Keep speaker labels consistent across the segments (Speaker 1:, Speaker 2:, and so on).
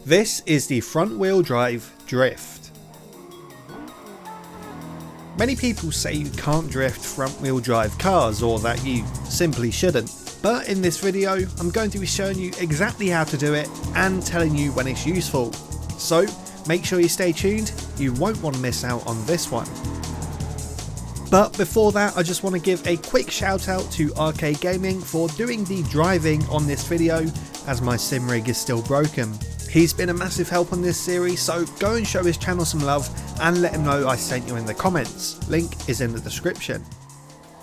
Speaker 1: This is the front wheel drive drift. Many people say you can't drift front wheel drive cars, or that you simply shouldn't. But in this video, I'm going to be showing you exactly how to do it and telling you when it's useful. So make sure you stay tuned, you won't want to miss out on this one. But before that, I just want to give a quick shout out to RKGaming for doing the driving on this video, as my sim rig is still broken. He's been a massive help on this series, so go and show his channel some love and let him know I sent you in the comments. Link is in the description.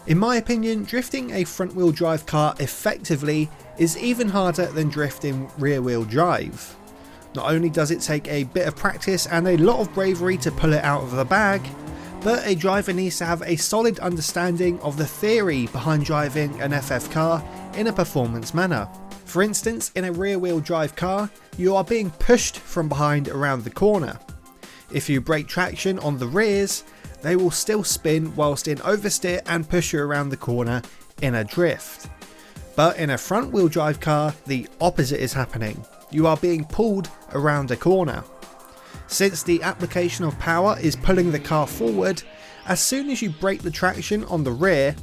Speaker 1: In my opinion, drifting a front wheel drive car effectively is even harder than drifting rear wheel drive. Not only does it take a bit of practice and a lot of bravery to pull it out of the bag, but a driver needs to have a solid understanding of the theory behind driving an FF car in a performance manner. For instance, in a rear wheel drive car, you are being pushed from behind around the corner. If you break traction on the rears, they will still spin whilst in oversteer and push you around the corner in a drift. But in a front wheel drive car, the opposite is happening. You are being pulled around a corner. Since the application of power is pulling the car forward, as soon as you break the traction on the rear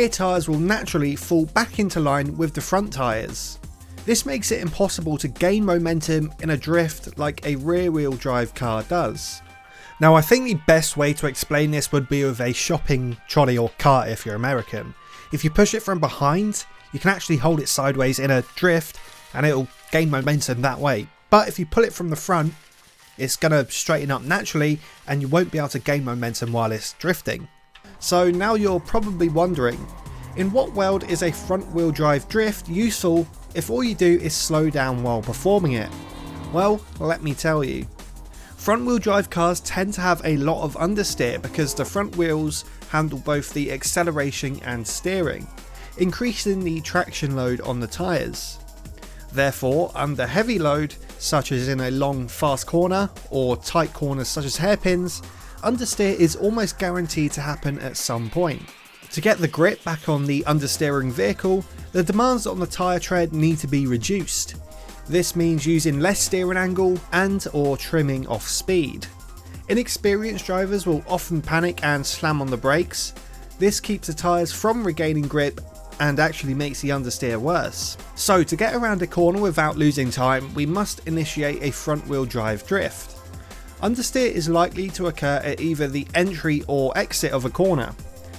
Speaker 1: tyres will naturally fall back into line with the front tyres. This makes it impossible to gain momentum in a drift like a rear wheel drive car does. Now, I think the best way to explain this would be with a shopping trolley or cart if you're American. If you push it from behind, you can actually hold it sideways in a drift and it'll gain momentum that way. But if you pull it from the front, it's going to straighten up naturally and you won't be able to gain momentum while it's drifting. So now you're probably wondering, in what world is a front wheel drive drift useful if all you do is slow down while performing it? Well, let me tell you. Front wheel drive cars tend to have a lot of understeer because the front wheels handle both the acceleration and steering, increasing the traction load on the tyres. Therefore, under heavy load, such as in a long fast corner or tight corners such as hairpins, understeer is almost guaranteed to happen at some point. To get the grip back on the understeering vehicle, the demands on the tyre tread need to be reduced. This means using less steering angle and or trimming off speed. Inexperienced drivers will often panic and slam on the brakes. This keeps the tyres from regaining grip and actually makes the understeer worse. So to get around a corner without losing time, we must initiate a front wheel drive drift. Understeer is likely to occur at either the entry or exit of a corner,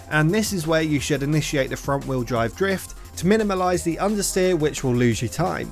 Speaker 1: and this is where you should initiate the front wheel drive drift to minimise the understeer, which will lose you time.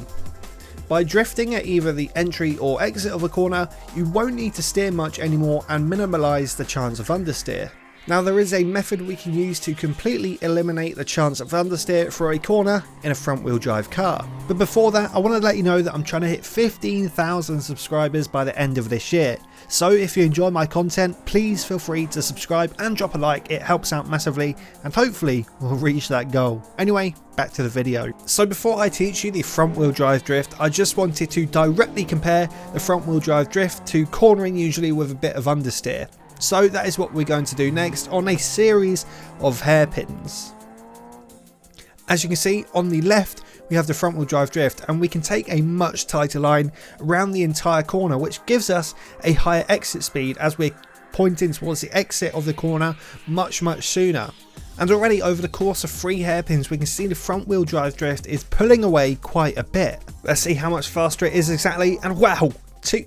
Speaker 1: By drifting at either the entry or exit of a corner, you won't need to steer much anymore and minimise the chance of understeer. Now, there is a method we can use to completely eliminate the chance of understeer for a corner in a front wheel drive car. But before that, I want to let you know that I'm trying to hit 15,000 subscribers by the end of this year. So if you enjoy my content, please feel free to subscribe and drop a like, it helps out massively and hopefully we'll reach that goal. Anyway, back to the video. So before I teach you the front wheel drive drift, I just wanted to directly compare the front wheel drive drift to cornering, usually with a bit of understeer. So that is what we're going to do next on a series of hairpins. As you can see on the left, we have the front wheel drive drift, and we can take a much tighter line around the entire corner, which gives us a higher exit speed as we're pointing towards the exit of the corner much sooner. And already over the course of 3 hairpins, we can see the front wheel drive drift is pulling away quite a bit. Let's see how much faster it is exactly, and wow!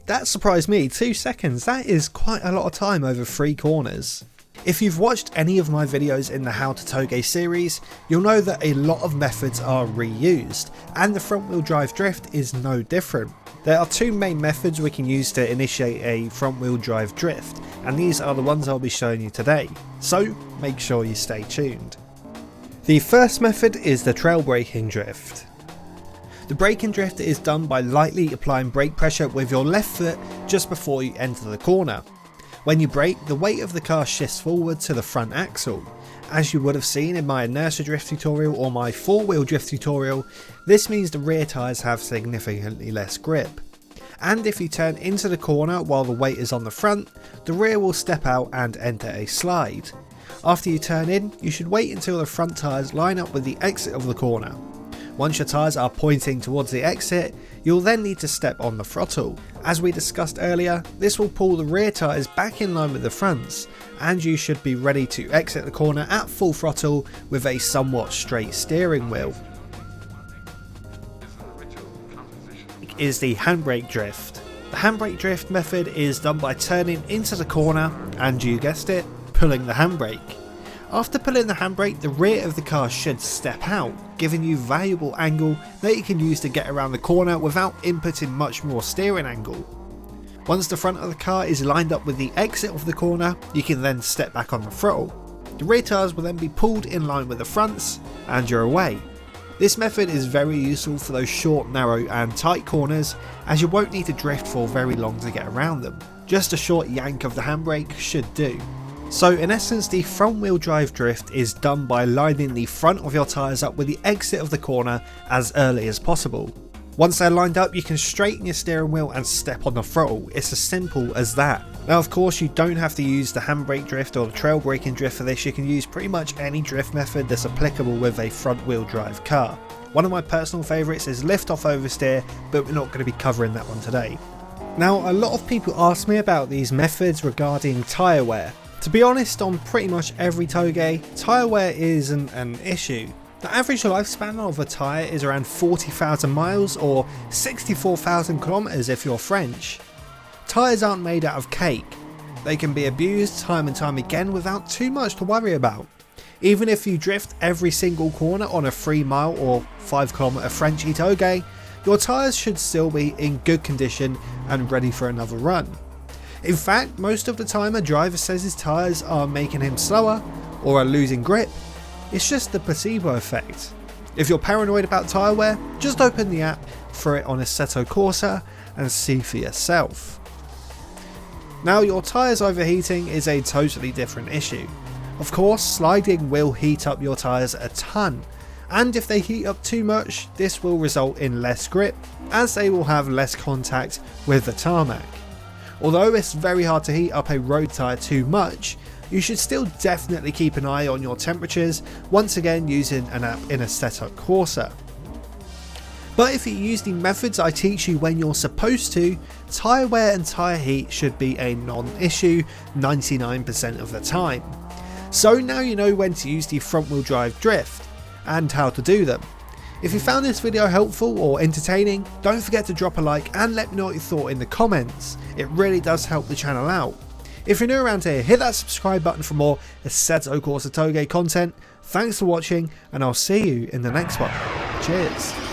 Speaker 1: That surprised me, 2 seconds, that is quite a lot of time over 3 corners. If you've watched any of my videos in the How to Touge series, you'll know that a lot of methods are reused, and the front wheel drive drift is no different. There are 2 main methods we can use to initiate a front wheel drive drift, and these are the ones I'll be showing you today, so make sure you stay tuned. The first method is the trail braking drift. The braking drift is done by lightly applying brake pressure with your left foot just before you enter the corner. When you brake, the weight of the car shifts forward to the front axle. As you would have seen in my inertia drift tutorial or my 4-wheel drift tutorial, this means the rear tyres have significantly less grip. And if you turn into the corner while the weight is on the front, the rear will step out and enter a slide. After you turn in, you should wait until the front tyres line up with the exit of the corner. Once your tyres are pointing towards the exit, You'll then need to step on the throttle. As we discussed earlier, this will pull the rear tyres back in line with the fronts, and you should be ready to exit the corner at full throttle with a somewhat straight steering wheel. Is the handbrake drift. The handbrake drift method is done by turning into the corner and, you guessed it, pulling the handbrake. After pulling the handbrake, the rear of the car should step out, giving you valuable angle that you can use to get around the corner without inputting much more steering angle. Once the front of the car is lined up with the exit of the corner, you can then step back on the throttle. The rear tyres will then be pulled in line with the fronts and you're away. This method is very useful for those short, narrow and tight corners, as you won't need to drift for very long to get around them. Just a short yank of the handbrake should do. So in essence, the front wheel drive drift is done by lining the front of your tyres up with the exit of the corner as early as possible. Once they're lined up, you can straighten your steering wheel and step on the throttle. It's as simple as that. Now of course, you don't have to use the handbrake drift or the trail braking drift for this. You can use pretty much any drift method that's applicable with a front wheel drive car. One of my personal favourites is lift off oversteer, but we're not going to be covering that one today. Now a lot of people ask me about these methods regarding tyre wear. To be honest, on pretty much every Touge, tyre wear isn't an issue. The average lifespan of a tyre is around 40,000 miles or 64,000 kilometers if you're French. Tyres aren't made out of cake. They can be abused time and time again without too much to worry about. Even if you drift every single corner on a 3 mile or 5 kilometer Frenchy Touge, your tyres should still be in good condition and ready for another run. In fact, most of the time a driver says his tyres are making him slower or are losing grip. It's just the placebo effect. If you're paranoid about tyre wear, just open the app for it on Assetto Corsa and see for yourself. Now your tyres overheating is a totally different issue. Of course, sliding will heat up your tyres a ton, and if they heat up too much, this will result in less grip, as they will have less contact with the tarmac. Although it's very hard to heat up a road tyre too much, you should still definitely keep an eye on your temperatures, once again using an app in Assetto Corsa. But if you use the methods I teach you when you're supposed to, tyre wear and tyre heat should be a non-issue 99% of the time. So now you know when to use the front wheel drive drift, and how to do them. If you found this video helpful or entertaining, don't forget to drop a like and let me know what you thought in the comments. It really does help the channel out. If you're new around here, hit that subscribe button for more Assetto Corsa Touge content. Thanks for watching, and I'll see you in the next one. Cheers.